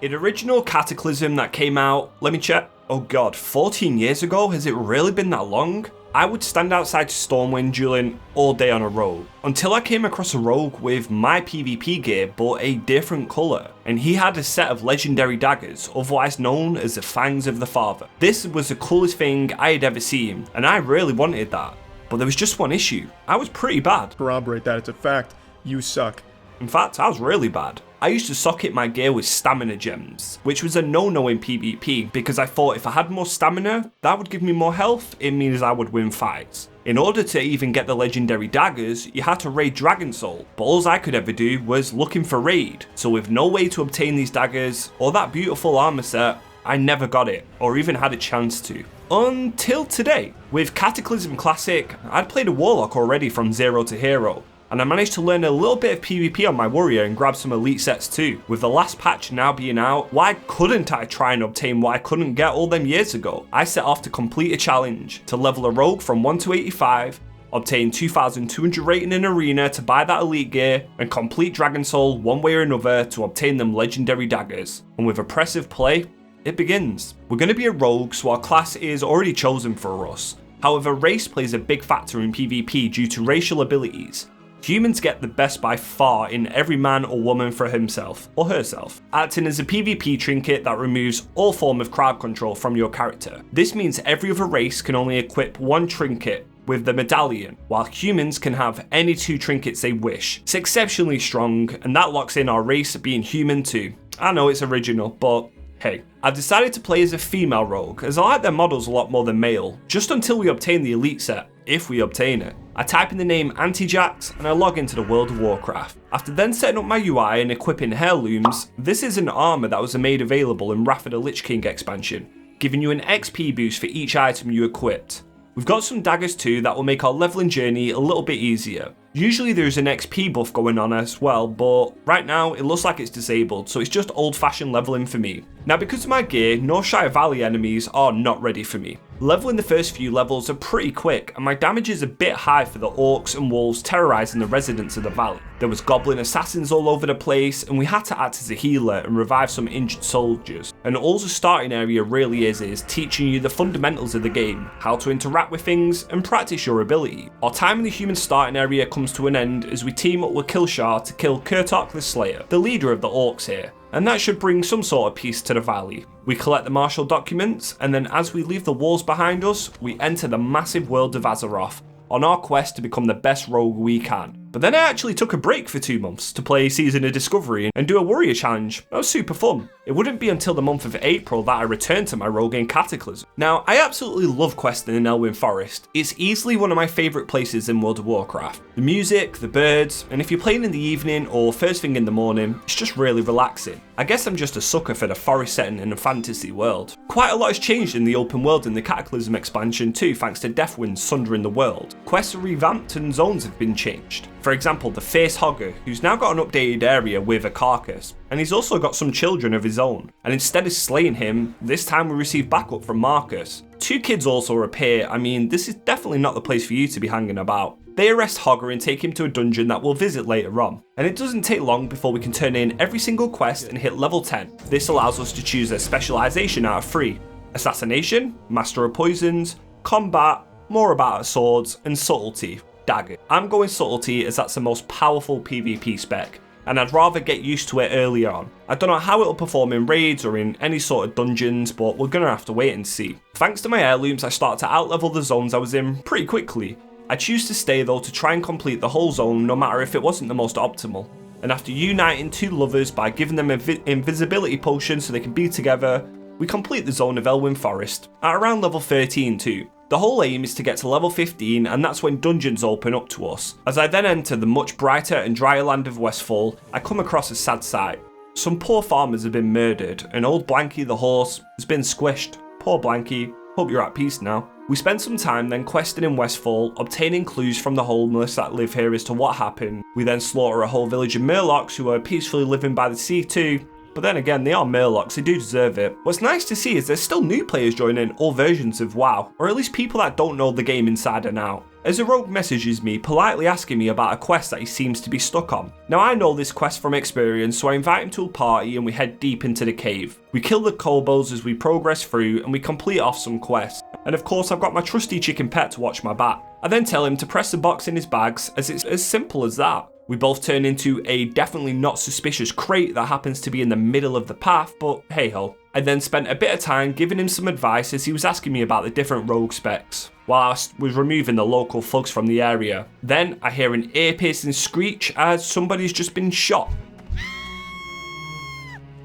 In original Cataclysm that came out, let me check, oh god, 14 years ago? Has it really been that long? I would stand outside Stormwind dueling all day on a rogue, until I came across a rogue with my PvP gear but a different colour, and he had a set of legendary daggers, otherwise known as the Fangs of the Father. This was the coolest thing I had ever seen, and I really wanted that. But there was just one issue, I was pretty bad. Corroborate that, it's a fact, you suck. In fact, I was really bad. I used to socket my gear with stamina gems, which was a no-no in PvP because I thought if I had more stamina, that would give me more health, it means I would win fights. In order to even get the legendary daggers, you had to raid Dragon Soul, but all I could ever do was looking for raid, so with no way to obtain these daggers or that beautiful armor set, I never got it, or even had a chance to. Until today. With Cataclysm Classic, I'd played a Warlock already from 0 to Hero, and I managed to learn a little bit of PvP on my warrior and grab some elite sets too. With the last patch now being out, why couldn't I try and obtain what I couldn't get all them years ago? I set off to complete a challenge, to level a rogue from 1 to 85, obtain 2200 rating in arena to buy that elite gear, and complete Dragon Soul one way or another to obtain them legendary daggers. And with oppressive play, it begins. We're going to be a rogue, so our class is already chosen for us. However, race plays a big factor in PvP due to racial abilities. Humans get the best by far in every man or woman for himself or herself, acting as a PvP trinket that removes all form of crowd control from your character. This means every other race can only equip one trinket with the medallion, while humans can have any 2 trinkets they wish. It's exceptionally strong, and that locks in our race being human too. I know it's original, but hey. I've decided to play as a female rogue, as I like their models a lot more than male, just until we obtain the elite set, if we obtain it. I type in the name Antijax and I log into the World of Warcraft. After then setting up my UI and equipping heirlooms, this is an armour that was made available in Wrath of the Lich King expansion, giving you an XP boost for each item you equipped. We've got some daggers too that will make our leveling journey a little bit easier. Usually there's an XP buff going on as well, but right now it looks like it's disabled, so it's just old-fashioned leveling for me. Now because of my gear, Northshire Valley enemies are not ready for me. Leveling the first few levels are pretty quick, and my damage is a bit high for the orcs and wolves terrorising the residents of the valley. There was goblin assassins all over the place, and we had to act as a healer and revive some injured soldiers. And all the starting area really is teaching you the fundamentals of the game, how to interact with things and practice your ability. Our time in the human starting area comes to an end as we team up with Killshar to kill Kurtok the Slayer, the leader of the orcs here. And that should bring some sort of peace to the valley. We collect the martial documents, and then as we leave the walls behind us, we enter the massive world of Azeroth, on our quest to become the best rogue we can. But then I actually took a break for 2 months to play Season of Discovery and do a warrior challenge. That was super fun. It wouldn't be until the month of April that I returned to my rogue in Cataclysm. Now, I absolutely love questing in Elwyn Forest. It's easily one of my favourite places in World of Warcraft. The music, the birds, and if you're playing in the evening or first thing in the morning, it's just really relaxing. I guess I'm just a sucker for the forest setting in a fantasy world. Quite a lot has changed in the open world in the Cataclysm expansion too, thanks to Deathwind sundering the world. Quests are revamped and zones have been changed. For example, the Fierce Hogger, who's now got an updated area with a carcass, and he's also got some children of his own. And instead of slaying him, this time we receive backup from Marcus. 2 kids also appear. I mean, this is definitely not the place for you to be hanging about. They arrest Hogger and take him to a dungeon that we'll visit later on. And it doesn't take long before we can turn in every single quest and hit level 10. This allows us to choose a specialisation out of 3. Assassination, Master of Poisons, Combat, More About Swords, and Subtlety, Dagger. I'm going Subtlety as that's the most powerful PvP spec, and I'd rather get used to it earlier on. I don't know how it'll perform in raids or in any sort of dungeons, but we're gonna have to wait and see. Thanks to my heirlooms, I start to outlevel the zones I was in pretty quickly. I choose to stay though to try and complete the whole zone no matter if it wasn't the most optimal. And after uniting 2 lovers by giving them invisibility potions so they can be together, we complete the zone of Elwyn Forest, at around level 13 too. The whole aim is to get to level 15, and that's when dungeons open up to us. As I then enter the much brighter and drier land of Westfall, I come across a sad sight. Some poor farmers have been murdered, and old Blanky the horse has been squished. Poor Blanky, hope you're at peace now. We spend some time then questing in Westfall, obtaining clues from the homeless that live here as to what happened. We then slaughter a whole village of Murlocs who are peacefully living by the sea too. But then again, they are Murlocs, they do deserve it. What's nice to see is there's still new players joining all versions of WoW, or at least people that don't know the game inside and out. as a rogue messages me politely asking me about a quest that he seems to be stuck on. Now I know this quest from experience, so I invite him to a party and we head deep into the cave. We kill the kobolds as we progress through and we complete off some quests. And of course I've got my trusty chicken pet to watch my back. I then tell him to press the box in his bags, as it's as simple as that. We both turn into a definitely not suspicious crate that happens to be in the middle of the path, but hey ho. I then spent a bit of time giving him some advice as he was asking me about the different rogue specs, while I was removing the local thugs from the area. Then I hear an ear-piercing screech as somebody's just been shot.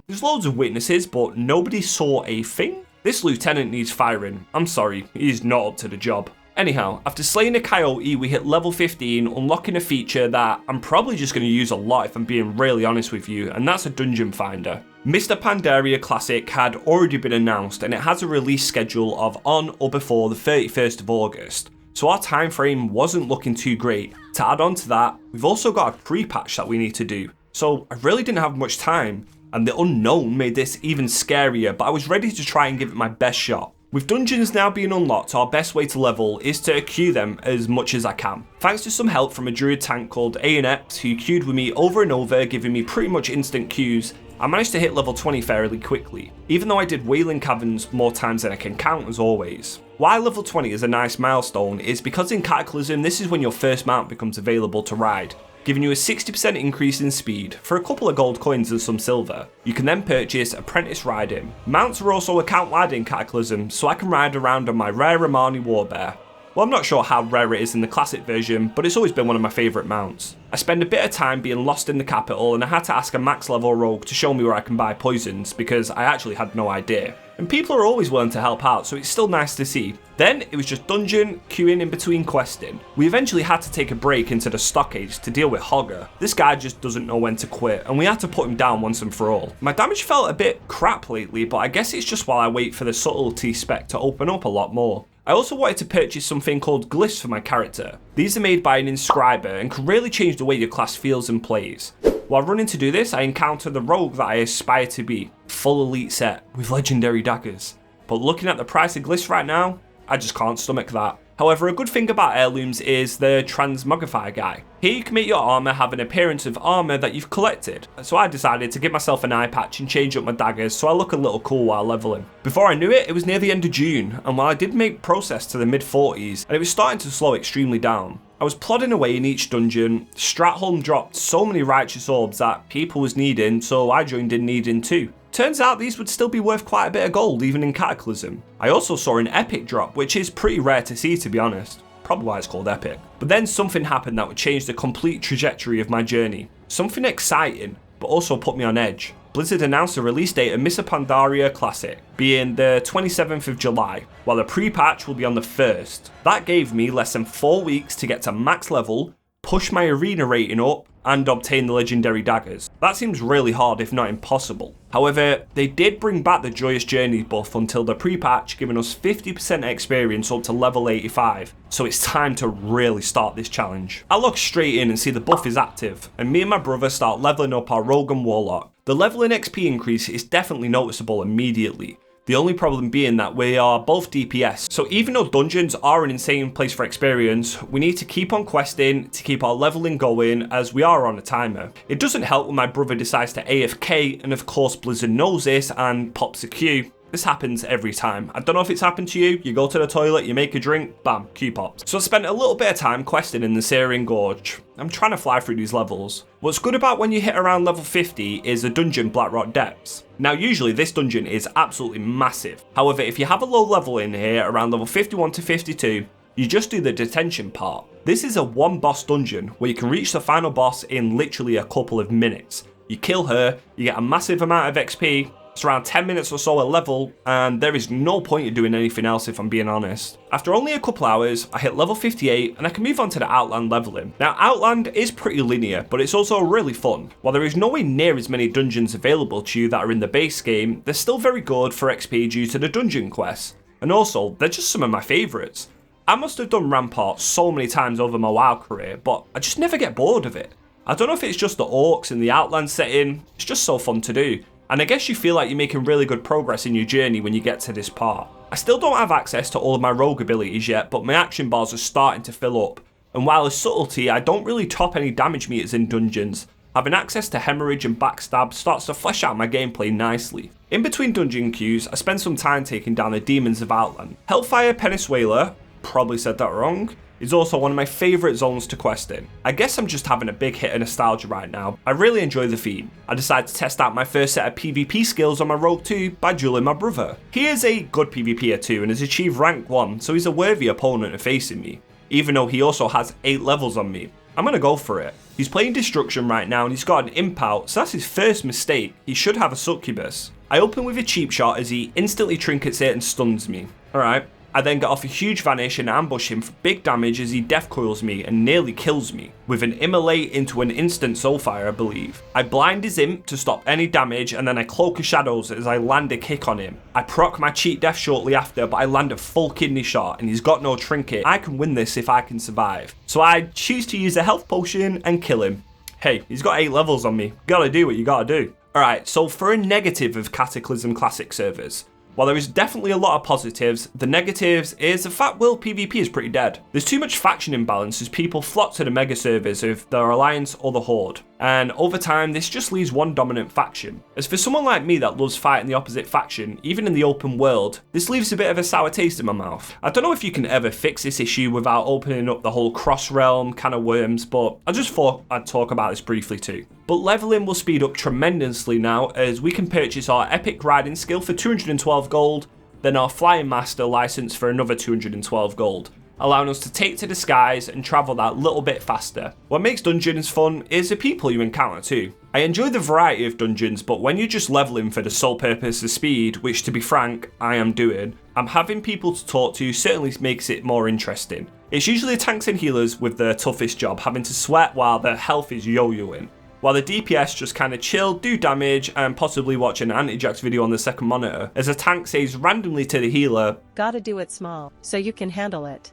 There's loads of witnesses, but nobody saw a thing. This lieutenant needs firing. I'm sorry, he's not up to the job. Anyhow, after slaying a coyote, we hit level 15, unlocking a feature that I'm probably just going to use a lot if I'm being really honest with you, and that's a dungeon finder. Mr. Pandaria Classic had already been announced, and it has a release schedule of on or before the 31st of August, so our time frame wasn't looking too great. To add on to that, we've also got a pre-patch that we need to do, so I really didn't have much time, and the unknown made this even scarier, but I was ready to try and give it my best shot. With dungeons now being unlocked, our best way to level is to queue them as much as I can. Thanks to some help from a druid tank called A&X who queued with me over and over, giving me pretty much instant queues, I managed to hit level 20 fairly quickly, even though I did Wailing Caverns more times than I can count as always. Why level 20 is a nice milestone is because in Cataclysm this is when your first mount becomes available to ride, giving you a 60% increase in speed for a couple of gold coins and some silver. You can then purchase apprentice riding. Mounts are also account wide in Cataclysm, so I can ride around on my rare Romani Warbear. Well, I'm not sure how rare it is in the classic version, but it's always been one of my favourite mounts. I spend a bit of time being lost in the capital and I had to ask a max level rogue to show me where I can buy poisons because I actually had no idea. And people are always willing to help out, so it's still nice to see. Then it was just dungeon, queuing in between questing. We eventually had to take a break into the stockades to deal with Hogger. This guy just doesn't know when to quit, and we had to put him down once and for all. My damage felt a bit crap lately, but I guess it's just while I wait for the subtlety spec to open up a lot more. I also wanted to purchase something called glyphs for my character. These are made by an inscriber and can really change the way your class feels and plays. While running to do this, I encounter the rogue that I aspire to be. Full elite set with legendary daggers. But looking at the price of glyphs right now, I just can't stomach that. However, a good thing about heirlooms is the transmogrify guy. Here you can make your armor have an appearance of armor that you've collected. So I decided to give myself an eye patch and change up my daggers so I look a little cool while leveling. Before I knew it, it was near the end of June, and while I did make progress to the mid 40s, and it was starting to slow extremely down, I was plodding away in each dungeon. Stratholm dropped so many righteous orbs that people was needing, so I joined in needing too. Turns out these would still be worth quite a bit of gold even in Cataclysm. I also saw an epic drop, which is pretty rare to see to be honest. Probably why it's called epic. But then something happened that would change the complete trajectory of my journey. Something exciting, but also put me on edge. Blizzard announced the release date of Mr. Pandaria Classic, being the 27th of July, while the pre-patch will be on the 1st. That gave me less than 4 weeks to get to max level, push my arena rating up, and obtain the legendary daggers. That seems really hard if not impossible. However, they did bring back the Joyous Journeys buff until the pre-patch, giving us 50% experience up to level 85, so it's time to really start this challenge. I look straight in and see the buff is active, and me and my brother start leveling up our Rogue and Warlock. The level in XP increase is definitely noticeable immediately. The only problem being that we are both DPS, so even though dungeons are an insane place for experience, we need to keep on questing to keep our leveling going as we are on a timer. It doesn't help when my brother decides to AFK, and of course Blizzard knows this and pops a queue. This happens every time. I don't know if it's happened to you. You go to the toilet, you make a drink, bam, queue pops. So I spent a little bit of time questing in the Searing Gorge. I'm trying to fly through these levels. What's good about when you hit around level 50 is the dungeon Blackrock Depths. Now usually this dungeon is absolutely massive. However, if you have a low level in here around level 51 to 52, you just do the detention part. This is a one boss dungeon where you can reach the final boss in literally a couple of minutes. You kill her, you get a massive amount of XP, it's around 10 minutes or so a level, and there is no point in doing anything else if I'm being honest. After only a couple hours, I hit level 58 and I can move on to the Outland leveling. Now Outland is pretty linear, but it's also really fun. While there is nowhere near as many dungeons available to you that are in the base game, they're still very good for XP due to the dungeon quests. And also, they're just some of my favourites. I must have done Rampart so many times over my WoW career, but I just never get bored of it. I don't know if it's just the orcs and the Outland setting, it's just so fun to do. And I guess you feel like you're making really good progress in your journey when you get to this part. I still don't have access to all of my rogue abilities yet, but my action bars are starting to fill up. And while as subtlety, I don't really top any damage meters in dungeons, having access to hemorrhage and backstab starts to flesh out my gameplay nicely. In between dungeon queues, I spend some time taking down the demons of Outland. Hellfire Peniswaler, probably said that wrong, is also one of my favourite zones to quest in. I guess I'm just having a big hit of nostalgia right now. I really enjoy the theme. I decided to test out my first set of PvP skills on my rogue 2 by dueling my brother. He is a good PvPer too and has achieved rank 1, so he's a worthy opponent of facing me, even though he also has 8 levels on me. I'm gonna go for it. He's playing Destruction right now and he's got an imp out, so that's his first mistake. He should have a succubus. I open with a cheap shot as he instantly trinkets it and stuns me. Alright. I then get off a huge vanish and ambush him for big damage as he death coils me and nearly kills me, with an immolate into an instant soulfire I believe. I blind his imp to stop any damage and then I cloak of shadows as I land a kick on him. I proc my cheat death shortly after, but I land a full kidney shot and he's got no trinket. I can win this if I can survive. So I choose to use a health potion and kill him. Hey, he's got 8 levels on me. Gotta do what you gotta do. Alright, so for a negative of Cataclysm Classic servers, while there is definitely a lot of positives, the negatives is the fact world PvP is pretty dead. There's too much faction imbalance as people flock to the mega servers of the Alliance or the Horde, and over time this just leaves one dominant faction. As for someone like me that loves fighting the opposite faction, even in the open world, this leaves a bit of a sour taste in my mouth. I don't know if you can ever fix this issue without opening up the whole cross-realm can of worms, but I just thought I'd talk about this briefly too. But leveling will speed up tremendously now as we can purchase our epic riding skill for 212 gold, then our flying master license for another 212 gold, allowing us to take to the skies and travel that little bit faster. What makes dungeons fun is the people you encounter too. I enjoy the variety of dungeons, but when you're just leveling for the sole purpose of speed, which to be frank, I am doing, having people to talk to certainly makes it more interesting. It's usually tanks and healers with the toughest job, having to sweat while their health is yo-yoing, while the DPS just kind of chill, do damage, and possibly watch an Antijax video on the second monitor, as a tank says randomly to the healer, "Gotta do it small, so you can handle it."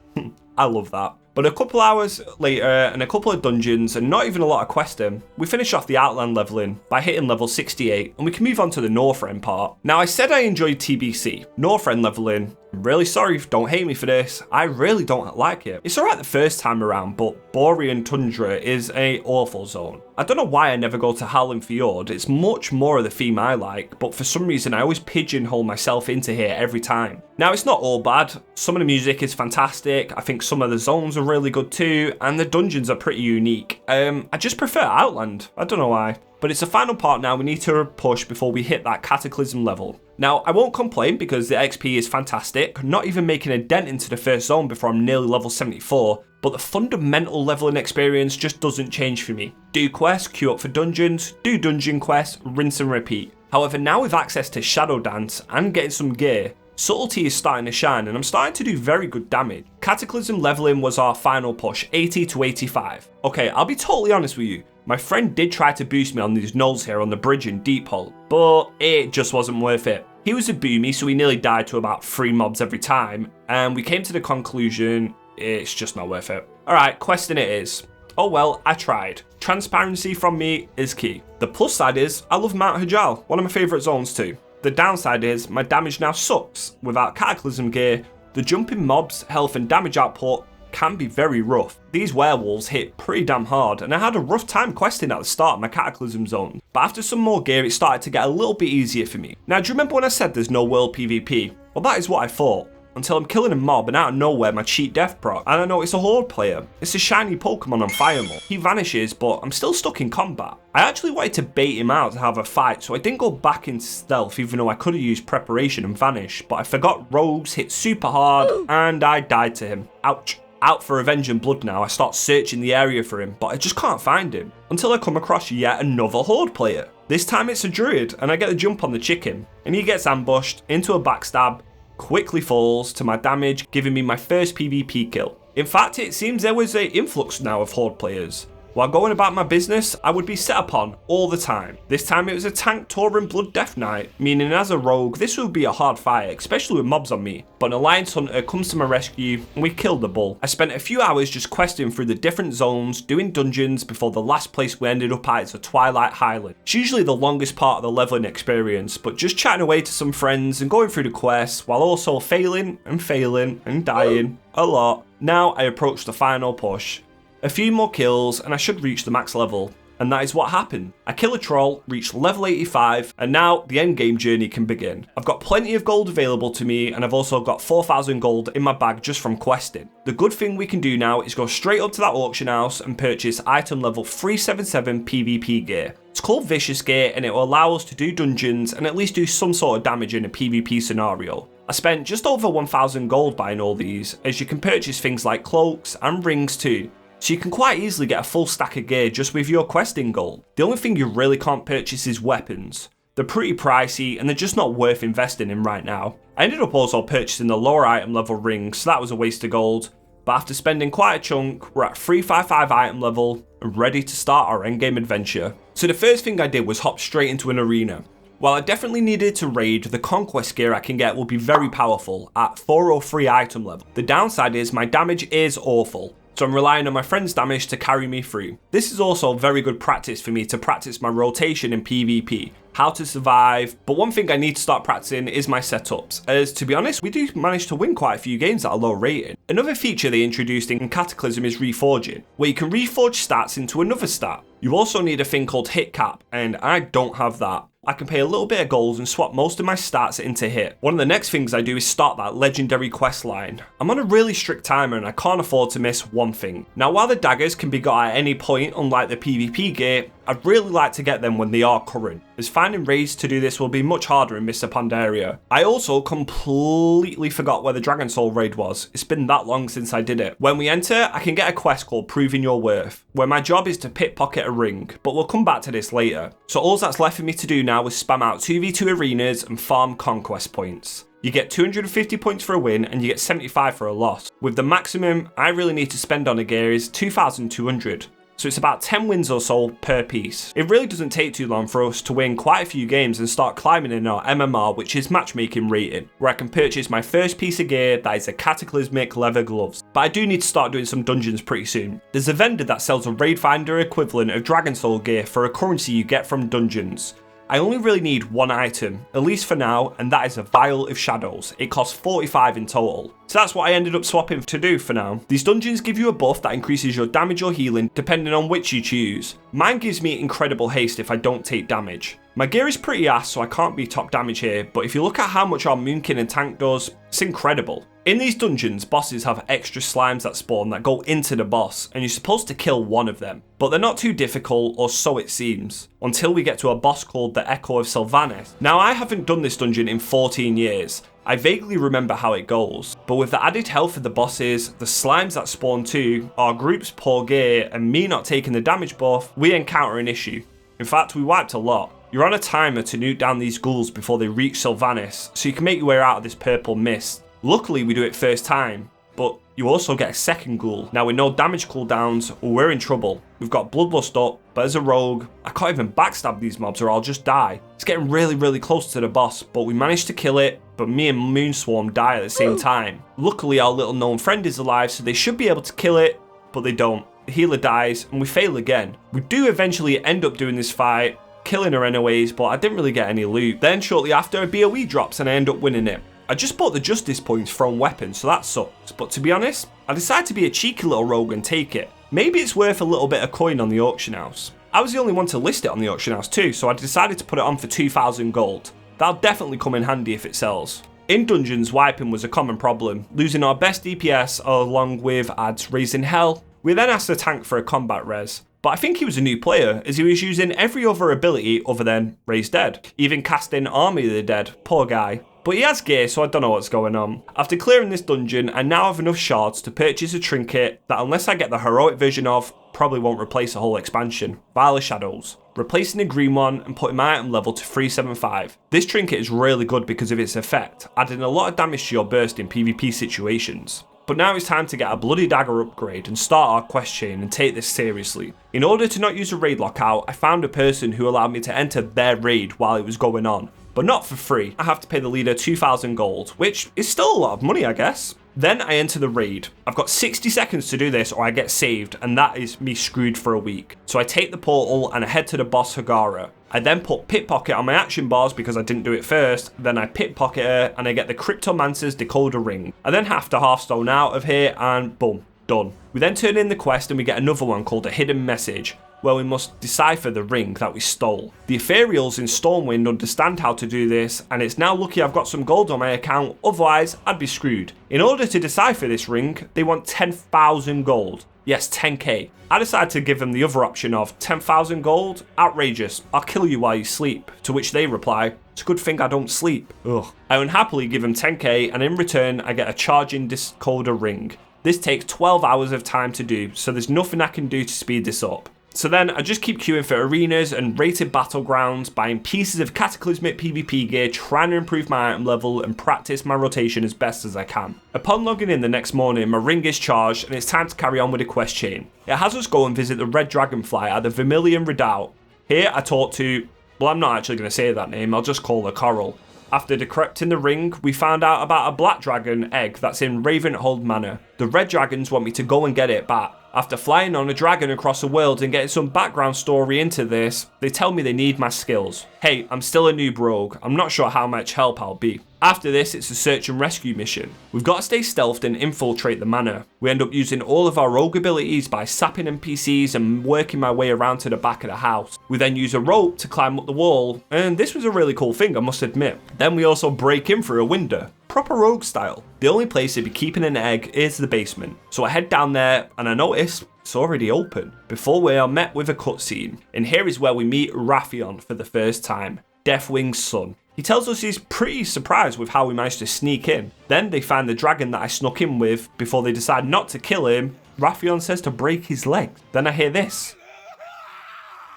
I love that. But a couple hours later, and a couple of dungeons, and not even a lot of questing, we finish off the Outland leveling by hitting level 68, and we can move on to the Northrend part. Now I said I enjoyed TBC. Northrend leveling, I'm really sorry, don't hate me for this, I really don't like it. It's alright the first time around, but Borean Tundra is an awful zone. I don't know why I never go to Howling Fjord, it's much more of the theme I like, but for some reason I always pigeonhole myself into here every time. Now it's not all bad, some of the music is fantastic, I think some of the zones are really good too, and the dungeons are pretty unique. I just prefer Outland, I don't know why. But it's the final part now we need to push before we hit that Cataclysm level. Now, I won't complain because the XP is fantastic, not even making a dent into the first zone before I'm nearly level 74, but the fundamental leveling experience just doesn't change for me. Do quests, queue up for dungeons, do dungeon quests, rinse and repeat. However, now with access to Shadow Dance and getting some gear, subtlety is starting to shine and I'm starting to do very good damage. Cataclysm leveling was our final push, 80 to 85. Okay, I'll be totally honest with you. My friend did try to boost me on these knolls here on the bridge in Deephold, but it just wasn't worth it. He was a boomy, so he nearly died to about 3 mobs every time, and we came to the conclusion, it's just not worth it. Alright, questing it is. Oh well, I tried. Transparency from me is key. The plus side is, I love Mount Hajal, one of my favourite zones too. The downside is, my damage now sucks. Without Cataclysm gear, the jumping mobs, health and damage output can be very rough. These werewolves hit pretty damn hard and I had a rough time questing at the start of my Cataclysm zone, but after some more gear it started to get a little bit easier for me. Now do you remember when I said there's no world PvP? Well that is what I thought, until I'm killing a mob and out of nowhere my cheat death proc, and I know it's a horde player. It's a shiny Pokemon on Fire Mode. He vanishes but I'm still stuck in combat. I actually wanted to bait him out to have a fight, so I didn't go back in stealth even though I could have used preparation and vanish, but I forgot rogues hit super hard and I died to him. Ouch. Out for revenge and blood now, I start searching the area for him, but I just can't find him, until I come across yet another horde player. This time it's a druid, and I get the jump on the chicken, and he gets ambushed into a backstab, quickly falls to my damage, giving me my first PvP kill. In fact, it seems there was an influx now of horde players. While going about my business, I would be set upon all the time. This time it was a tank Tauren Blood Death Knight, meaning as a rogue this would be a hard fight, especially with mobs on me. But an Alliance Hunter comes to my rescue and we killed the bull. I spent a few hours just questing through the different zones, doing dungeons before the last place we ended up at is a Twilight Highland. It's usually the longest part of the leveling experience, but just chatting away to some friends and going through the quests while also failing and dying a lot. Now I approach the final push. A few more kills and I should reach the max level. And that is what happened. I kill a troll, reach level 85, and now the endgame journey can begin. I've got plenty of gold available to me, and I've also got 4,000 gold in my bag just from questing. The good thing we can do now is go straight up to that auction house and purchase item level 377 PvP gear. It's called Vicious Gear and it will allow us to do dungeons and at least do some sort of damage in a PvP scenario. I spent just over 1,000 gold buying all these, as you can purchase things like cloaks and rings too. So you can quite easily get a full stack of gear just with your questing gold. The only thing you really can't purchase is weapons. They're pretty pricey and they're just not worth investing in right now. I ended up also purchasing the lower item level rings, so that was a waste of gold. But after spending quite a chunk, we're at 355 item level and ready to start our endgame adventure. So the first thing I did was hop straight into an arena. While I definitely needed to raid, the conquest gear I can get will be very powerful at 403 item level. The downside is my damage is awful, so I'm relying on my friend's damage to carry me through. This is also very good practice for me to practice my rotation in PvP, how to survive, but one thing I need to start practicing is my setups, as to be honest, we do manage to win quite a few games at a low rating. Another feature they introduced in Cataclysm is reforging, where you can reforge stats into another stat. You also need a thing called hit cap, and I don't have that. I can pay a little bit of gold and swap most of my stats into hit. One of the next things I do is start that legendary quest line. I'm on a really strict timer and I can't afford to miss one thing. Now while the daggers can be got at any point unlike the PvP gear, I'd really like to get them when they are current, as finding raids to do this will be much harder in Mr. Pandaria. I also completely forgot where the Dragon Soul raid was. It's been that long since I did it. When we enter, I can get a quest called Proving Your Worth, where my job is to pickpocket a ring, but we'll come back to this later. So all that's left for me to do now is spam out 2v2 arenas and farm conquest points. You get 250 points for a win and you get 75 for a loss. With the maximum I really need to spend on a gear is 2,200. So it's about 10 wins or so per piece. It really doesn't take too long for us to win quite a few games and start climbing in our MMR, which is matchmaking rating, where I can purchase my first piece of gear that is a cataclysmic leather gloves. But I do need to start doing some dungeons pretty soon. There's a vendor that sells a raid finder equivalent of Dragon Soul gear for a currency you get from dungeons. I only really need one item, at least for now, and that is a Vial of Shadows. It costs 45 in total. So that's what I ended up swapping to do for now. These dungeons give you a buff that increases your damage or healing depending on which you choose. Mine gives me incredible haste if I don't take damage. My gear is pretty ass, so I can't be top damage here, but if you look at how much our Moonkin and tank does, it's incredible. In these dungeons, bosses have extra slimes that spawn that go into the boss, and you're supposed to kill one of them. But they're not too difficult, or so it seems, until we get to a boss called the Echo of Sylvanas. Now I haven't done this dungeon in 14 years. I vaguely remember how it goes, but with the added health of the bosses, the slimes that spawn too, our group's poor gear, and me not taking the damage buff, we encounter an issue. In fact, we wiped a lot. You're on a timer to nuke down these ghouls before they reach Sylvanas, so you can make your way out of this purple mist. Luckily we do it first time, but you also get a second ghoul. Now with no damage cooldowns, we're in trouble. We've got Bloodlust up, but as a rogue, I can't even backstab these mobs or I'll just die. It's getting really close to the boss, but we managed to kill it, but me and Moonswarm die at the same time. Luckily our little known friend is alive, so they should be able to kill it, but they don't. The healer dies, and we fail again. We do eventually end up doing this fight, killing her anyways, but I didn't really get any loot. Then shortly after, a BOE drops and I end up winning it. I just bought the Justice points from weapons, so that sucks, but to be honest, I decided to be a cheeky little rogue and take it. Maybe it's worth a little bit of coin on the auction house. I was the only one to list it on the auction house too, so I decided to put it on for 2,000 gold. That'll definitely come in handy if it sells. In dungeons, wiping was a common problem, losing our best DPS along with adds raising hell. We then asked the tank for a combat res, but I think he was a new player as he was using every other ability other than raise dead, even casting Army of the Dead, poor guy. But he has gear, so I don't know what's going on. After clearing this dungeon, I now have enough shards to purchase a trinket that, unless I get the heroic version of, probably won't replace a whole expansion. Vial of Shadows. Replacing the green one and putting my item level to 375. This trinket is really good because of its effect, adding a lot of damage to your burst in PvP situations. But now it's time to get a bloody dagger upgrade and start our quest chain and take this seriously. In order to not use a raid lockout, I found a person who allowed me to enter their raid while it was going on. But not for free. I have to pay the leader 2,000 gold, which is still a lot of money, I guess. Then I enter the raid. I've got 60 seconds to do this or I get saved, and that is me screwed for a week. So I take the portal and I head to the boss Hagara. I then put pickpocket on my action bars because I didn't do it first. Then I pickpocket her and I get the Cryptomancer's decoder ring. I then have to halfstone out of here and boom, done. We then turn in the quest and we get another one called a hidden message, where we must decipher the ring that we stole. The Ethereals in Stormwind understand how to do this, and it's now lucky I've got some gold on my account, otherwise I'd be screwed. In order to decipher this ring, they want 10,000 gold. Yes, 10k. I decided to give them the other option of 10,000 gold. Outrageous, I'll kill you while you sleep. To which they reply, it's a good thing I don't sleep. Ugh. I unhappily give them 10k, and in return I get a charging decoder ring. This takes 12 hours of time to do, so there's nothing I can do to speed this up. So then I just keep queuing for arenas and rated battlegrounds, buying pieces of cataclysmic PvP gear, trying to improve my item level and practice my rotation as best as I can. Upon logging in the next morning, my ring is charged and it's time to carry on with the quest chain. It has us go and visit the Red Dragonfly at the Vermilion Redoubt. Here I talk to, well, I'm not actually going to say that name, I'll just call her Coral. After decrypting the ring, we found out about a black dragon egg that's in Ravenholdt Manor. The red dragons want me to go and get it back. After flying on a dragon across the world and getting some background story into this, they tell me they need my skills. Hey, I'm still a noob rogue, I'm not sure how much help I'll be. After this, it's a search and rescue mission. We've got to stay stealthed and infiltrate the manor. We end up using all of our rogue abilities by sapping NPCs and working my way around to the back of the house. We then use a rope to climb up the wall, and this was a really cool thing, I must admit. Then we also break in through a window. Proper rogue style. The only place to be keeping an egg is the basement. So I head down there and I notice it's already open. Before we are met with a cutscene. And here is where we meet Ravenholdt for the first time. Deathwing's son. He tells us he's pretty surprised with how we managed to sneak in. Then they find the dragon that I snuck in with. Before they decide not to kill him, Ravenholdt says to break his leg. Then I hear this.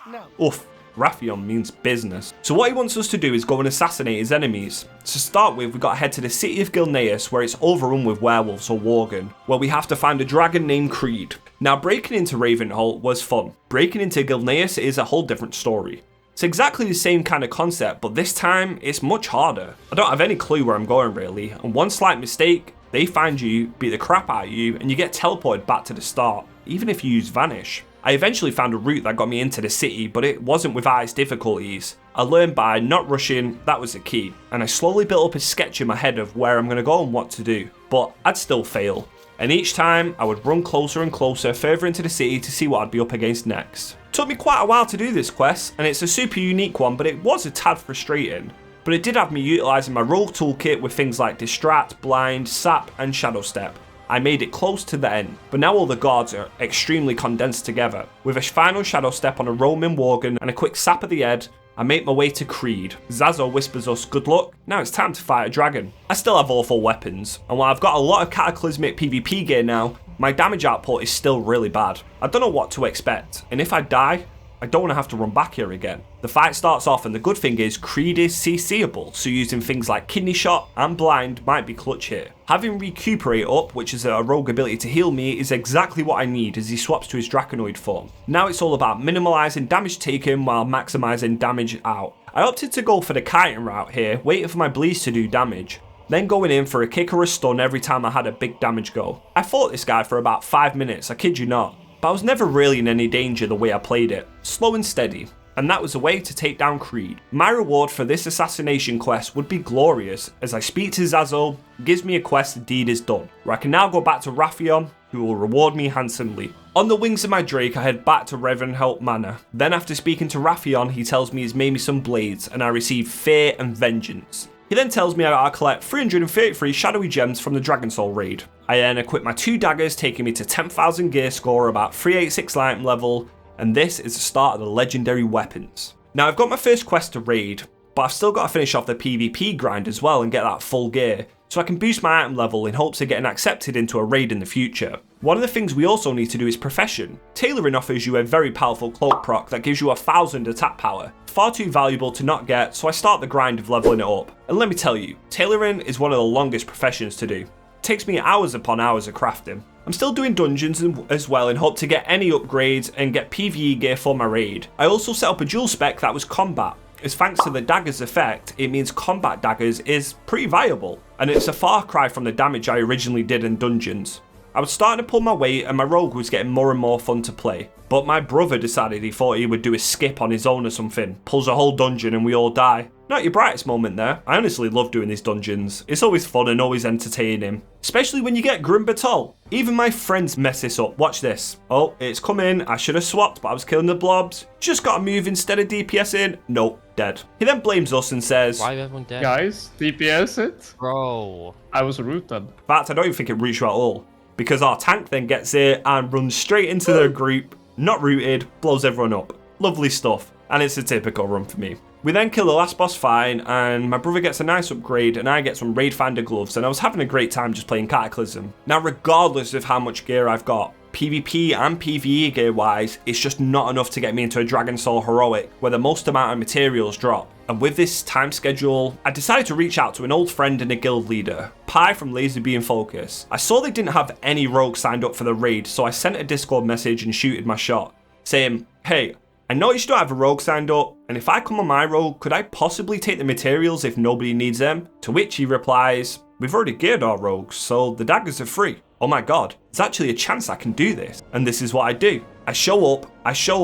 No. Oof. Ravenholdt means business. So what he wants us to do is go and assassinate his enemies. To start with, we've got to head to the city of Gilneas, where it's overrun with werewolves or worgen, where we have to find a dragon named Creed. Now, breaking into Ravenholdt was fun. Breaking into Gilneas is a whole different story. It's exactly the same kind of concept, but this time it's much harder. I don't have any clue where I'm going really, and one slight mistake, they find you, beat the crap out of you, and you get teleported back to the start, even if you use Vanish. I eventually found a route that got me into the city, but it wasn't without its difficulties. I learned by not rushing, that was the key, and I slowly built up a sketch in my head of where I'm going to go and what to do, but I'd still fail. And each time, I would run closer and closer further into the city to see what I'd be up against next. Took me quite a while to do this quest, and it's a super unique one, but it was a tad frustrating. But it did have me utilising my rogue toolkit with things like Distract, Blind, Sap and Shadow Step. I made it close to the end, but now all the guards are extremely condensed together. With a final Shadow Step on a Roman Worgen and a quick Sap of the head, I make my way to Creed. Zazo whispers us good luck, now it's time to fight a dragon. I still have awful weapons, and while I've got a lot of cataclysmic PvP gear now, my damage output is still really bad. I don't know what to expect, and if I die, I don't want to have to run back here again. The fight starts off, and the good thing is Creed is CCable, so using things like Kidney Shot and Blind might be clutch here. Having Recuperate up, which is a rogue ability to heal me, is exactly what I need as he swaps to his Draconoid form. Now it's all about minimalising damage taken while maximising damage out. I opted to go for the kiting route here, waiting for my bleeds to do damage, then going in for a kick or a stun every time I had a big damage go. I fought this guy for about 5 minutes, I kid you not. But I was never really in any danger the way I played it, slow and steady, and that was a way to take down Creed. My reward for this assassination quest would be glorious, as I speak to Zazo, gives me a quest the deed is done, where I can now go back to Ravenholdt, who will reward me handsomely. On the wings of my Drake, I head back to Ravenholdt Manor. Then after speaking to Ravenholdt, he tells me he's made me some blades, and I receive Fear and Vengeance. He then tells me I gotta collect 333 shadowy gems from the Dragon Soul raid. I then equip my 2 daggers, taking me to 10,000 gear score, about 386 item level, and this is the start of the legendary weapons. Now I've got my first quest to raid, but I've still got to finish off the PvP grind as well and get that full gear, so I can boost my item level in hopes of getting accepted into a raid in the future. One of the things we also need to do is Profession. Tailoring offers you a very powerful cloak proc that gives you 1000 attack power. Far too valuable to not get, so I start the grind of leveling it up. And let me tell you, tailoring is one of the longest professions to do. takes me hours upon hours of crafting. I'm still doing dungeons as well and hope to get any upgrades and get PvE gear for my raid. I also set up a dual spec that was combat, as thanks to the dagger's effect, it means combat daggers is pretty viable, and it's a far cry from the damage I originally did in dungeons. I was starting to pull my weight and my rogue was getting more and more fun to play, but my brother decided he thought he would do a skip on his own or something, pulls a whole dungeon and we all die. Not your brightest moment there. I honestly love doing these dungeons. It's always fun and always entertaining, especially when you get Grim Batol. Even my friends mess this up. Watch this. Oh, it's coming. I should have swapped, but I was killing the blobs. Just gotta move instead of DPSing. Nope, dead. He then blames us and says, why is everyone dead? Guys, DPS it. Bro. I was rooted. In fact, I don't even think it roots you at all, because our tank then gets it and runs straight into their group, not rooted, blows everyone up. Lovely stuff, and it's a typical run for me. We then kill the last boss fine, and my brother gets a nice upgrade, and I get some Raid Finder gloves, and I was having a great time just playing Cataclysm. Now, regardless of how much gear I've got, PvP and PvE gear wise, it's just not enough to get me into a Dragon Soul Heroic, where the most amount of materials drop. And with this time schedule, I decided to reach out to an old friend and a guild leader, Pi from Laserbeam and Focus. I saw they didn't have any rogues signed up for the raid, so I sent a Discord message and shooted my shot, saying, hey, I noticed you don't have a rogue signed up, and if I come on my rogue, could I possibly take the materials if nobody needs them? To which he replies, we've already geared our rogues, so the daggers are free. Oh my god, there's actually a chance I can do this. And this is what I do. I show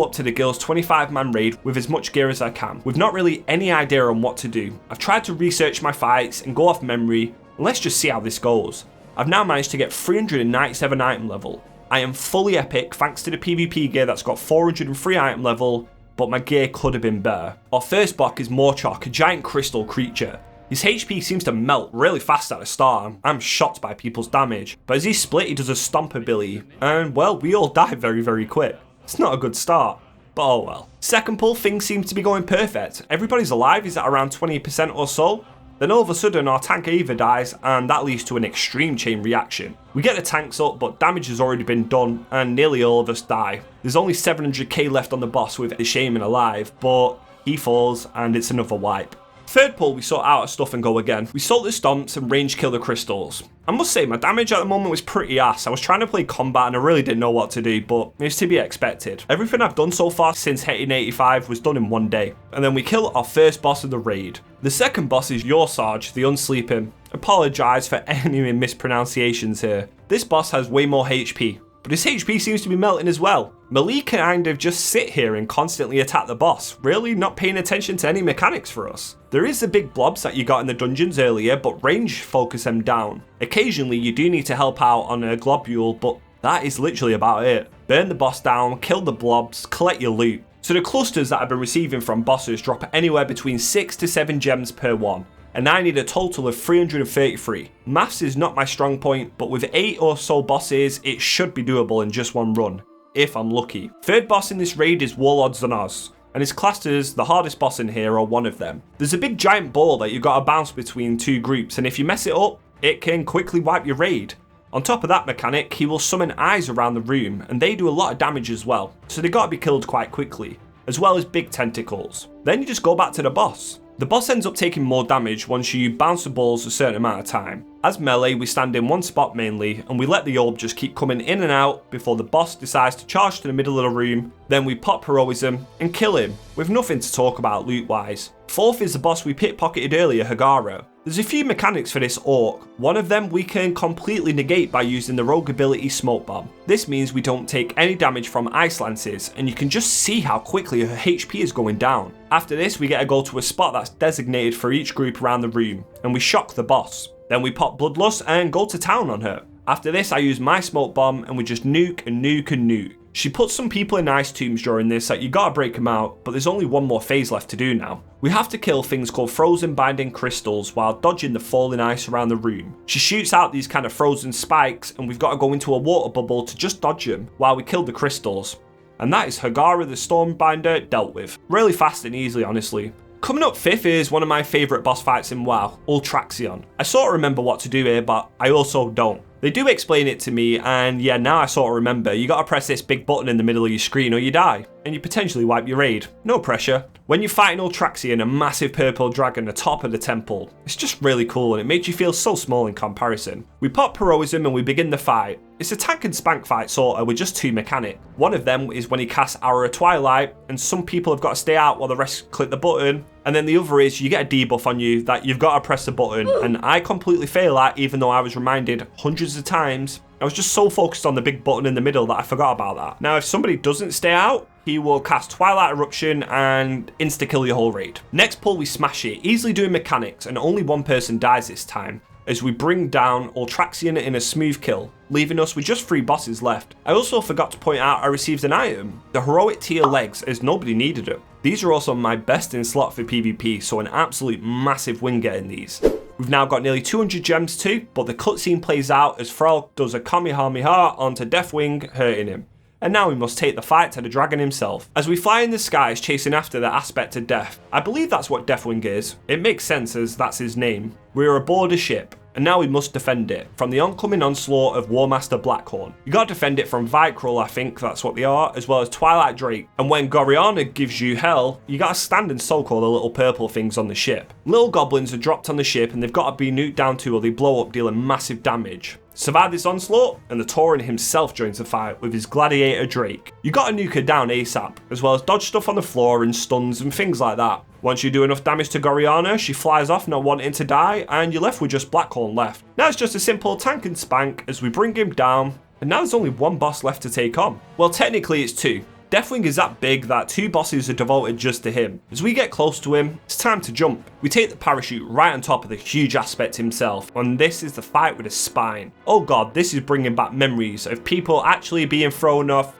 up to the guild's 25-man raid with as much gear as I can, with not really any idea on what to do. I've tried to research my fights and go off memory, and let's just see how this goes. I've now managed to get 397 item level. I am fully epic thanks to the PvP gear that's got 403 item level, but my gear could have been better. Our first block is Morchok, a giant crystal creature. His HP seems to melt really fast at the start. I'm shocked by people's damage, but as he split he does a stomp ability, and well, we all die very, very quick. It's not a good start, but oh well. Second pull, things seem to be going perfect. Everybody's alive, is at around 20% or so. Then all of a sudden our tank either dies, and that leads to an extreme chain reaction. We get the tanks up, but damage has already been done, and nearly all of us die. There's only 700k left on the boss with the Shaman alive, but he falls, and it's another wipe. Third pull, we sort out our stuff and go again. We salt the stomps and range kill the crystals. I must say, my damage at the moment was pretty ass. I was trying to play combat and I really didn't know what to do, but it's to be expected. Everything I've done so far since hitting 85 was done in one day. And then we kill our first boss of the raid. The second boss is Your Sarge, the Unsleeping. Apologise for any mispronunciations here. This boss has way more HP, but his HP seems to be melting as well. Melee can kind of just sit here and constantly attack the boss, really not paying attention to any mechanics for us. There is the big blobs that you got in the dungeons earlier, but range focus them down. Occasionally you do need to help out on a globule, but that is literally about it. Burn the boss down, kill the blobs, collect your loot. So the clusters that I've been receiving from bosses drop anywhere between 6 to 7 gems per one, and I need a total of 333. Maths is not my strong point, but with 8 or so bosses, it should be doable in just one run, if I'm lucky. Third boss in this raid is Warlord Zanaz, and is classed as the hardest boss in here or one of them. There's a big giant ball that you gotta bounce between two groups, and if you mess it up, it can quickly wipe your raid. On top of that mechanic, he will summon eyes around the room, and they do a lot of damage as well, so they gotta be killed quite quickly, as well as big tentacles. Then you just go back to the boss. The boss ends up taking more damage once you bounce the balls a certain amount of time. As melee, we stand in one spot mainly, and we let the orb just keep coming in and out before the boss decides to charge to the middle of the room. Then we pop heroism and kill him, with nothing to talk about loot wise. Fourth is the boss we pickpocketed earlier, Hagara. There's a few mechanics for this orc. One of them we can completely negate by using the rogue ability Smoke Bomb. This means we don't take any damage from ice lances, and you can just see how quickly her HP is going down. After this, we get to go to a spot that's designated for each group around the room, and we shock the boss. Then we pop Bloodlust and go to town on her. After this, I use my Smoke Bomb and we just nuke and nuke and nuke. She puts some people in ice tombs during this that you gotta break them out, but there's only one more phase left to do now. We have to kill things called frozen binding crystals while dodging the falling ice around the room. She shoots out these kind of frozen spikes and we've got to go into a water bubble to just dodge them while we kill the crystals. And that is Hagara the Stormbinder dealt with. Really fast and easily, honestly. Coming up fifth is one of my favourite boss fights in WoW, Ultraxion. I sort of remember what to do here, but I also don't. They do explain it to me, and yeah, now I sort of remember. You gotta press this big button in the middle of your screen or you die, and you potentially wipe your raid. No pressure. When you're fighting Ultraxian, a massive purple dragon atop of the temple, it's just really cool and it makes you feel so small in comparison. We pop Heroism and we begin the fight. It's a tank and spank fight sorta with just two mechanics. One of them is when he casts Hour of Twilight, and some people have got to stay out while the rest click the button. And then the other is you get a debuff on you that you've got to press the button, and I completely fail at, even though I was reminded hundreds of times. I was just so focused on the big button in the middle that I forgot about that. Now, if somebody doesn't stay out, he will cast Twilight Eruption and insta-kill your whole raid. Next pull, we smash it, easily doing mechanics, and only one person dies this time, as we bring down Ultraxian in a smooth kill, leaving us with just 3 bosses left. I also forgot to point out I received an item, the Heroic Tier Legs, as nobody needed it. These are also my best in slot for PvP, so an absolute massive win getting these. We've now got nearly 200 gems too, but the cutscene plays out as Thrall does a Kamehameha onto Deathwing, hurting him. And now we must take the fight to the dragon himself. As we fly in the skies chasing after the aspect of death. I believe that's what Deathwing is. It makes sense as that's his name. We're aboard a ship, and now we must defend it from the oncoming onslaught of Warmaster Blackhorn. You gotta defend it from Vicrull, I think that's what they are, as well as Twilight Drake. And when Goriana gives you hell, you gotta stand and soak all the little purple things on the ship. Little goblins are dropped on the ship and they've gotta be nuked down to or they blow up, dealing massive damage. Survive this onslaught, and the Tauren himself joins the fight with his gladiator Drake. You gotta nuke her down ASAP, as well as dodge stuff on the floor and stuns and things like that. Once you do enough damage to Goriana, she flies off not wanting to die, and you're left with just Blackhorn left. Now it's just a simple tank and spank as we bring him down, and now there's only one boss left to take on. Well, technically it's 2. Deathwing is that big that 2 bosses are devoted just to him. As we get close to him, it's time to jump. We take the parachute right on top of the huge aspect himself, and this is the fight with a spine. Oh god, this is bringing back memories of people actually being thrown off.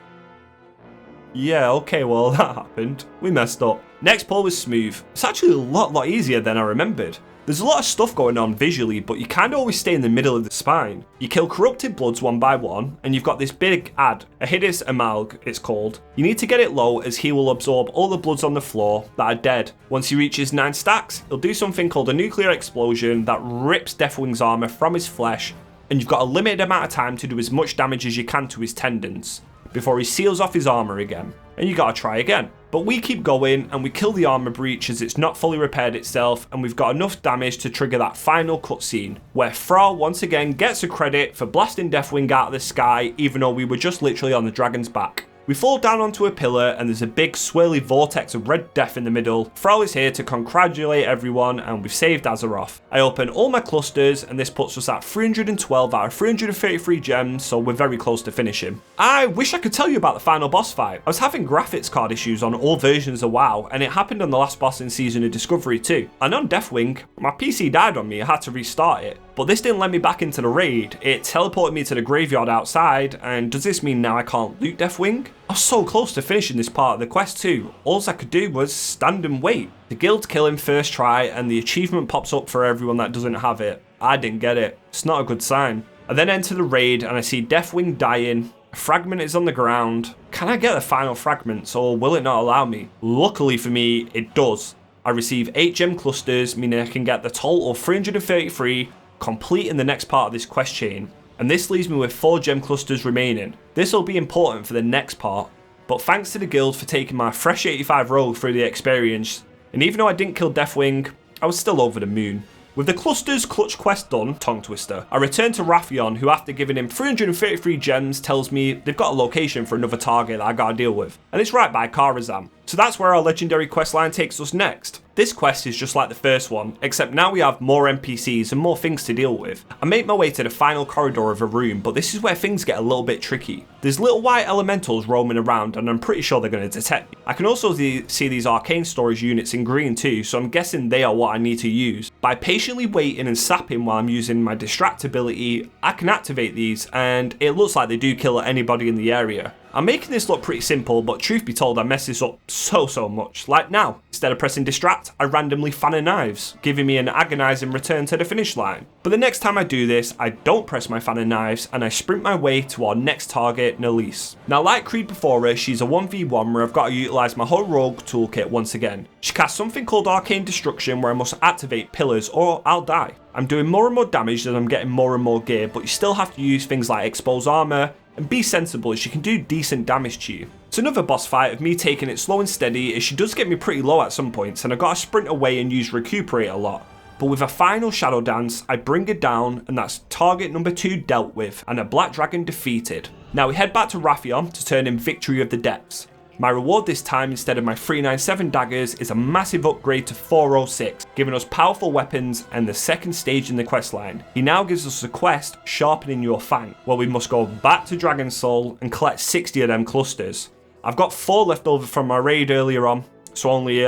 Yeah, okay, well that happened. We messed up. Next pull was smooth. It's actually a lot easier than I remembered. There's a lot of stuff going on visually, but you kind of always stay in the middle of the spine. You kill corrupted bloods one by one, and you've got this big ad, a Hidis Amalg it's called. You need to get it low as he will absorb all the bloods on the floor that are dead. Once he reaches 9 stacks, he'll do something called a nuclear explosion that rips Deathwing's armor from his flesh, and you've got a limited amount of time to do as much damage as you can to his tendons before he seals off his armor again, and you gotta try again. But we keep going and we kill the armor breach as it's not fully repaired itself, and we've got enough damage to trigger that final cutscene where Thrall once again gets a credit for blasting Deathwing out of the sky even though we were just literally on the dragon's back. We fall down onto a pillar and there's a big swirly vortex of red death in the middle. Thrall is here to congratulate everyone and we've saved Azeroth. I open all my clusters and this puts us at 312 out of 333 gems, so we're very close to finishing. I wish I could tell you about the final boss fight. I was having graphics card issues on all versions of WoW, and it happened on the last boss in Season of Discovery too. And on Deathwing, my PC died on me, I had to restart it. But this didn't let me back into the raid, it teleported me to the graveyard outside, and does this mean now I can't loot Deathwing? I was so close to finishing this part of the quest too. All I could do was stand and wait. The guild kill him first try and the achievement pops up for everyone that doesn't have it. I didn't get it. It's not a good sign. I then enter the raid and I see Deathwing dying. A fragment is on the ground. Can I get the final fragments or will it not allow me? Luckily for me, it does. I receive 8 gem clusters, meaning I can get the total of 333, complete in the next part of this quest chain. And this leaves me with 4 gem clusters remaining. This will be important for the next part, but thanks to the guild for taking my fresh 85 rogue through the experience, and even though I didn't kill Deathwing, I was still over the moon. With the clusters clutch quest done, tongue twister, I return to Wrathion, who after giving him 333 gems tells me they've got a location for another target that I gotta deal with, and it's right by Karazhan. So that's where our legendary questline takes us next. This quest is just like the first one, except now we have more NPCs and more things to deal with. I make my way to the final corridor of a room, but this is where things get a little bit tricky. There's little white elementals roaming around and I'm pretty sure they're going to detect me. I can also see these arcane storage units in green too, so I'm guessing they are what I need to use. By patiently waiting and sapping while I'm using my distract ability, I can activate these and it looks like they do kill anybody in the area. I'm making this look pretty simple, but truth be told I mess this up so much. Like now, instead of pressing distract, I randomly fan a knives, giving me an agonizing return to the finish line. But the next time I do this, I don't press my fan of knives and I sprint my way to our next target, Nalise. Now like Creed before her, she's a 1v1 where I've got to utilise my whole rogue toolkit once again. She casts something called Arcane Destruction where I must activate pillars or I'll die. I'm doing more and more damage as I'm getting more and more gear, but you still have to use things like expose armor and be sensible as she can do decent damage to you. It's another boss fight of me taking it slow and steady as she does get me pretty low at some points and I gotta sprint away and use recuperate a lot. But with a final shadow dance, I bring her down and that's target number 2 dealt with and a black dragon defeated. Now we head back to Wrathion to turn in Victory of the Depths. My reward this time, instead of my 397 daggers, is a massive upgrade to 406, giving us powerful weapons and the second stage in the questline. He now gives us a quest, Sharpening Your Fang, where we must go back to Dragon Soul and collect 60 of them clusters. I've got 4 left over from my raid earlier on, so only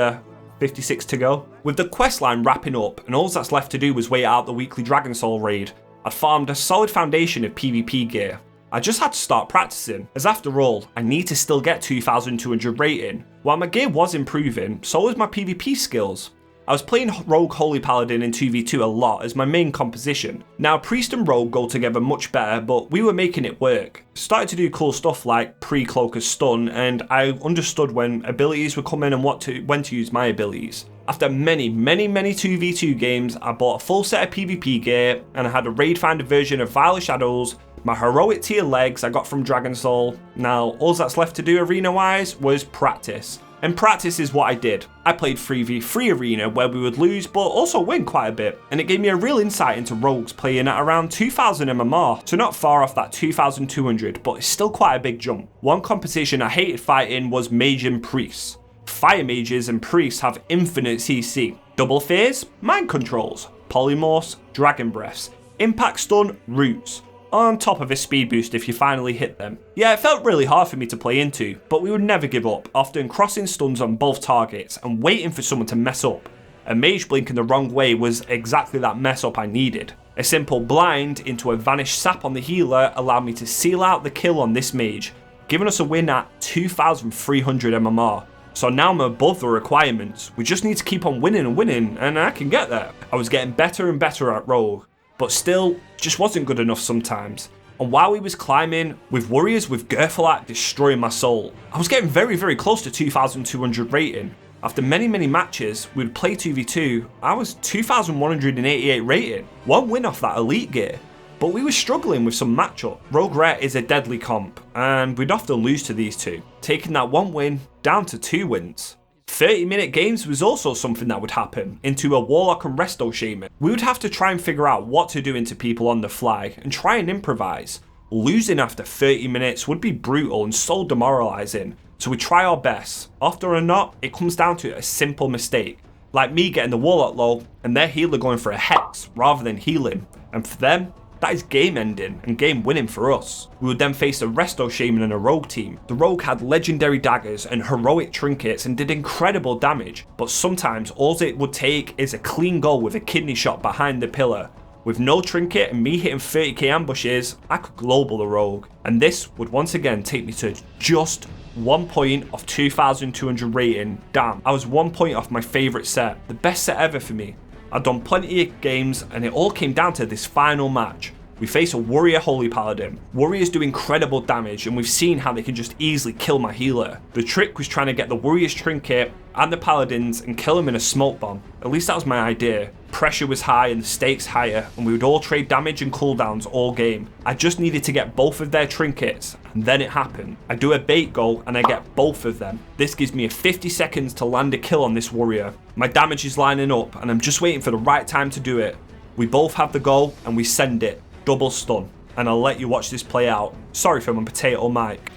56 to go. With the questline wrapping up and all that's left to do was wait out the weekly Dragon Soul raid, I'd farmed a solid foundation of PvP gear. I just had to start practicing, as after all, I need to still get 2200 rating. While my gear was improving, so was my PvP skills. I was playing Rogue Holy Paladin in 2v2 a lot as my main composition. Now Priest and Rogue go together much better, but we were making it work. Started to do cool stuff like pre-cloak as stun, and I understood when abilities would come in and when to use my abilities. After many 2v2 games, I bought a full set of PvP gear, and I had a raid finder version of Vile of Shadows, my heroic tier legs I got from Dragon Soul. Now all that's left to do arena wise was practice. And practice is what I did. I played 3v3 arena where we would lose but also win quite a bit, and it gave me a real insight into rogues playing at around 2000 MMR, so not far off that 2200, but it's still quite a big jump. One composition I hated fighting was mage and priests. Fire mages and priests have infinite CC. Double fears, mind controls, polymorphs, dragon breaths, impact stun, roots, on top of a speed boost if you finally hit them. Yeah, it felt really hard for me to play into, but we would never give up, often crossing stuns on both targets and waiting for someone to mess up. A mage blinking the wrong way was exactly that mess up I needed. A simple blind into a vanished sap on the healer allowed me to seal out the kill on this mage, giving us a win at 2300 MMR. So now I'm above the requirements. We just need to keep on winning and winning, and I can get there. I was getting better and better at Rogue, but still, just wasn't good enough sometimes. And while we was climbing, with warriors with Gerfalat destroying my soul, I was getting very close to 2200 rating. After many matches, we'd play 2v2, I was 2188 rating. One win off that elite gear. But we were struggling with some matchup. Rogue Rare is a deadly comp, and we'd often lose to these two, taking that one win down to 2 wins. 30-minute games was also something that would happen, into a Warlock and Resto Shaman. We would have to try and figure out what to do into people on the fly, and try and improvise. Losing after 30 minutes would be brutal and so demoralising, so we try our best. Often or not, it comes down to a simple mistake, like me getting the Warlock low, and their healer going for a Hex rather than healing, and for them, that is game ending and game winning for us. We would then face a Resto Shaman and a Rogue team. The Rogue had legendary daggers and heroic trinkets and did incredible damage, but sometimes all it would take is a clean goal with a kidney shot behind the pillar. With no trinket and me hitting 30k ambushes, I could global the Rogue. And this would once again take me to just 1 point of 2200 rating. Damn, I was 1 point off my favourite set, the best set ever for me. I'd done plenty of games and it all came down to this final match. We face a Warrior Holy Paladin. Warriors do incredible damage and we've seen how they can just easily kill my healer. The trick was trying to get the Warrior's trinket and the Paladins and kill him in a smoke bomb. At least that was my idea. Pressure was high and the stakes higher, and we would all trade damage and cooldowns all game. I just needed to get both of their trinkets, and then it happened. I do a bait goal and I get both of them. This gives me 50 seconds to land a kill on this warrior. My damage is lining up and I'm just waiting for the right time to do it. We both have the goal and we send it. Double stun. And I'll let you watch this play out. Sorry for my potato mic.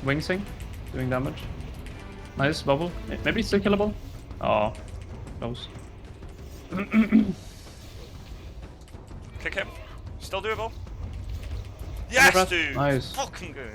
Wing Sing, doing damage. Nice bubble. Maybe still killable. Oh, close. Kick him. Still doable. Yes, dude. Nice. Fucking good.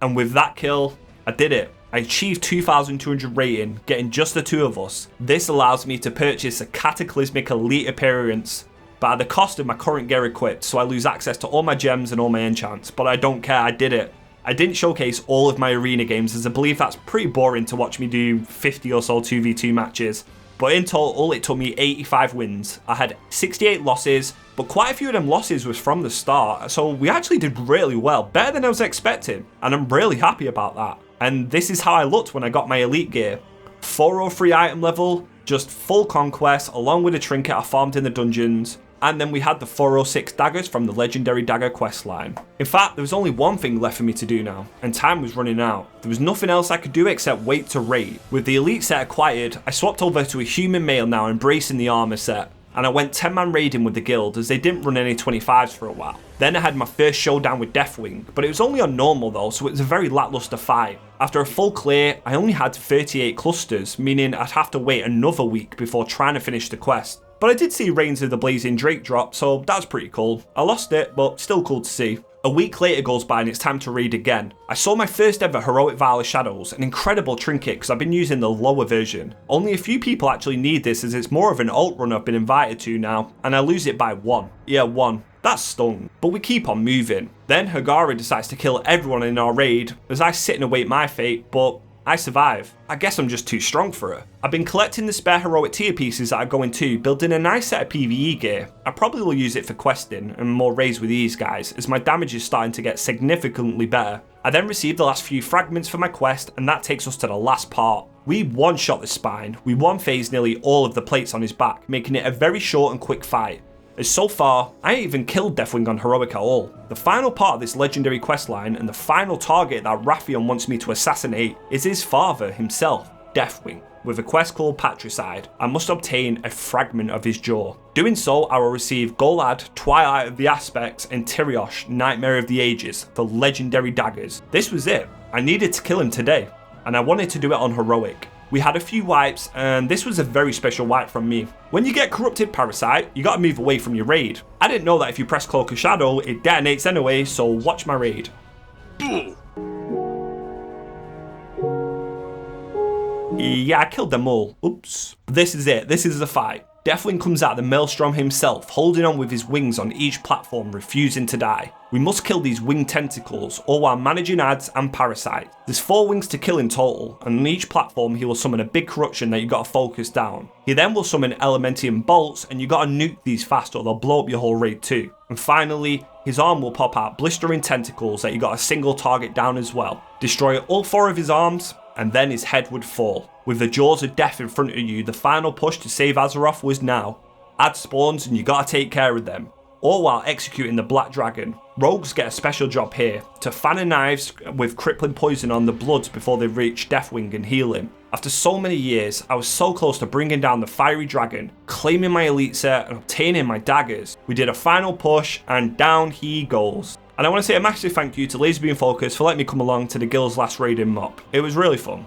And with that kill, I did it. I achieved 2200 rating, getting just the two of us. This allows me to purchase a Cataclysmic Elite appearance, but at the cost of my current gear equipped, so I lose access to all my gems and all my enchants. But I don't care, I did it. I didn't showcase all of my arena games as I believe that's pretty boring to watch me do 50 or so 2v2 matches. But in total, it took me 85 wins. I had 68 losses, but quite a few of them losses was from the start, so we actually did really well, better than I was expecting, and I'm really happy about that. And this is how I looked when I got my elite gear. 403 item level, Just full conquest along with a trinket I farmed in the dungeons. And then we had the 406 daggers from the legendary dagger questline. In fact, there was only one thing left for me to do now, and time was running out. There was nothing else I could do except wait to raid. With the elite set acquired, I swapped over to a human male now embracing the armor set, and I went 10-man raiding with the guild as they didn't run any 25s for a while. Then I had my first showdown with Deathwing, but it was only on normal though, so it was a very lackluster fight. After a full clear, I only had 38 clusters, meaning I'd have to wait another week before trying to finish the quest. But I did see Reigns of the Blazing Drake drop, so that's pretty cool. I lost it, but still cool to see. A week later goes by and it's time to raid again. I saw my first ever Heroic Vial of Shadows, an incredible trinket because I've been using the lower version. Only a few people actually need this as it's more of an alt run I've been invited to now, and I lose it by 1. Yeah, 1. That's stung, but we keep on moving. Then Hagara decides to kill everyone in our raid as I sit and await my fate, but I survive. I guess I'm just too strong for her. I've been collecting the spare heroic tier pieces that are going to, building a nice set of PvE gear. I probably will use it for questing and more raids with these guys as my damage is starting to get significantly better. I then received the last few fragments for my quest and that takes us to the last part. We one-shot the spine, we one-phased nearly all of the plates on his back, making it a very short and quick fight. As so far, I ain't even killed Deathwing on Heroic at all. The final part of this legendary questline and the final target that Wrathion wants me to assassinate is his father himself, Deathwing. With a quest called Patricide, I must obtain a fragment of his jaw. Doing so, I will receive Golad, Twilight of the Aspects, and Tiriosh, Nightmare of the Ages, the legendary daggers. This was it. I needed to kill him today, and I wanted to do it on Heroic. We had a few wipes, and this was a very special wipe from me. When you get Corrupted Parasite, you gotta move away from your raid. I didn't know that if you press Cloak of Shadow, it detonates anyway, so watch my raid. Yeah, I killed them all. Oops. This is it. This is the fight. Deathwing comes out of the Maelstrom himself, holding on with his wings on each platform, refusing to die. We must kill these winged tentacles, all while managing ads and parasites. There's 4 wings to kill in total, and on each platform he will summon a big corruption that you gotta focus down. He then will summon Elementium bolts, and you gotta nuke these fast or they'll blow up your whole raid too. And finally, his arm will pop out blistering tentacles that you gotta single target down as well. Destroy all 4 of his arms, and then his head would fall. With the jaws of death in front of you, the final push to save Azeroth was now. Add spawns and you gotta take care of them, all while executing the Black Dragon. Rogues get a special job here, to fan a knives with crippling poison on the bloods before they reach Deathwing and heal him. After so many years, I was so close to bringing down the Fiery Dragon, claiming my elite set and obtaining my daggers. We did a final push and down he goes. And I want to say a massive thank you to Laserbeam Focus for letting me come along to the guild's last raiding mop. It was really fun.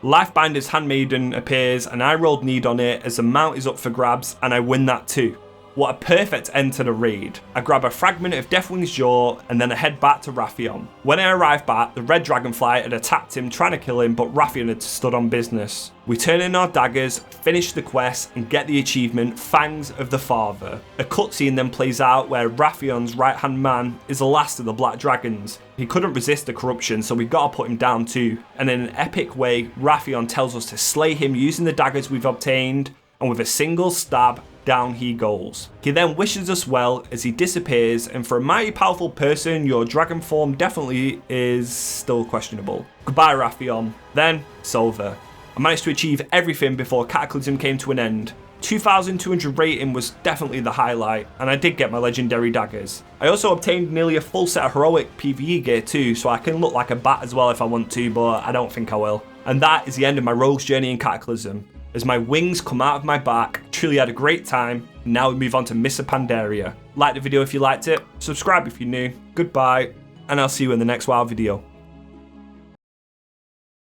Lifebinder's Handmaiden appears and I rolled need on it as the mount is up for grabs and I win that too. What a perfect end to the raid. I grab a fragment of Deathwing's jaw and then I head back to Wrathion. When I arrive back, the red dragonfly had attacked him trying to kill him, but Wrathion had stood on business. We turn in our daggers, finish the quest and get the achievement Fangs of the Father. A cutscene then plays out where Wrathion's right hand man is the last of the Black Dragons. He couldn't resist the corruption, so we gotta put him down too. And in an epic way, Wrathion tells us to slay him using the daggers we've obtained, and with a single stab, down he goes. He then wishes us well as he disappears, and for a mighty powerful person, your dragon form definitely is still questionable. Goodbye Wrathion. Then, it's over. I managed to achieve everything before Cataclysm came to an end. 2,200 rating was definitely the highlight, and I did get my legendary daggers. I also obtained nearly a full set of heroic PvE gear too, so I can look like a bat as well if I want to, but I don't think I will. And that is the end of my rogue's journey in Cataclysm. As my wings come out of my back, truly had a great time. Now we move on to Miss Pandaria. Like the video if you liked it, subscribe if you're new, goodbye, and I'll see you in the next WoW video.